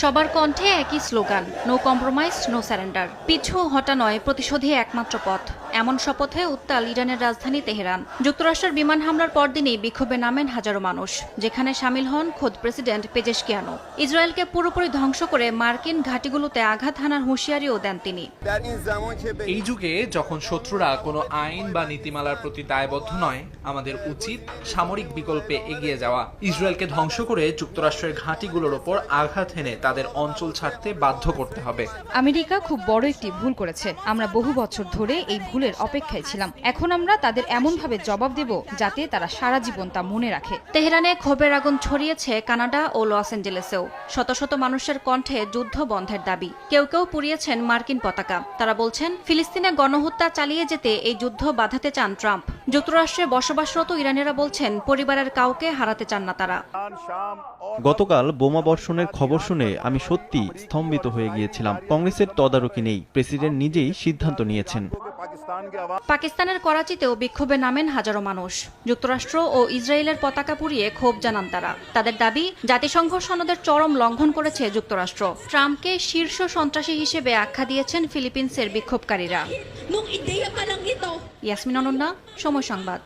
সবার কণ্ঠে একই slogan, no compromise no surrender. পিছু হটা নয়, প্রতিশোধই একমাত্র পথ। এমন শপথে উত্তাল ইরানের রাজধানী তেহরান। যুক্তরাষ্ট্রের বিমান হামলার পরদিনই বিক্ষোভে নামেন হাজারো মানুষ, যেখানে সামিল হন খোদ প্রেসিডেন্ট পেজেশকিয়ানো। ইসরায়েলকে পুরোপুরি ধ্বংস করে মার্কিন ঘাঁটিগুলোতে আঘাত হানার হুঁশিয়ারিও দেন তিনি। এই যুগে যখন শত্রুরা কোনো আইন বা নীতিমালার প্রতি দায়বদ্ধ নয়, আমাদের উচিত সামরিক বিকল্পে এগিয়ে যাওয়া। ইসরায়েলকে ধ্বংস করে যুক্তরাষ্ট্রের ঘাঁটিগুলোর ওপর আঘাত হেনে তাদের অঞ্চল ছাড়তে বাধ্য করতে হবে। আমেরিকা খুব বড় একটি ভুল করেছে। আমরা বহু বছর ধরে এই ভুলের অপেক্ষায় ছিলাম। এখন আমরা তাদের এমনভাবে জবাব দেব যাতে তারা সারা জীবন তা মনে রাখে। তেহরানে ক্ষোভের আগুন ছড়িয়েছে কানাডা ও লস অ্যাঞ্জেলেসেও। শত শত মানুষের কণ্ঠে যুদ্ধ বন্ধের দাবি। কেউ কেউ পুড়িয়েছেন মার্কিন পতাকা। তারা বলছেন, ফিলিস্তিনে গণহত্যা চালিয়ে যেতে এই যুদ্ধ বাধাতে চান ট্রাম্প। যুক্তরাষ্ট্রে বসবাসরত ইরানিরা বলছেন, পরিবারের কাউকে হারাতে চান না তারা। গতকাল বোমা বর্ষণের খবর শুনে আমি সত্যি স্তম্ভিত হয়ে গিয়েছিলাম। কংগ্রেসের তদারকি নেই, প্রেসিডেন্ট নিজেই সিদ্ধান্ত নিয়েছেন। পাকিস্তানের করাচিতেও বিক্ষোভে নামেন হাজারো মানুষ। যুক্তরাষ্ট্র ও ইসরায়েলের পতাকা পুড়িয়ে ক্ষোভ জানান তারা। তাদের দাবি, জাতিসংঘ সনদের চরম লঙ্ঘন করেছে যুক্তরাষ্ট্র। ট্রাম্পকে শীর্ষ সন্ত্রাসী হিসেবে আখ্যা দিয়েছেন ফিলিপিন্সের বিক্ষোভকারীরা। ইয়াসমিন অনন্যা, সময় সংবাদ।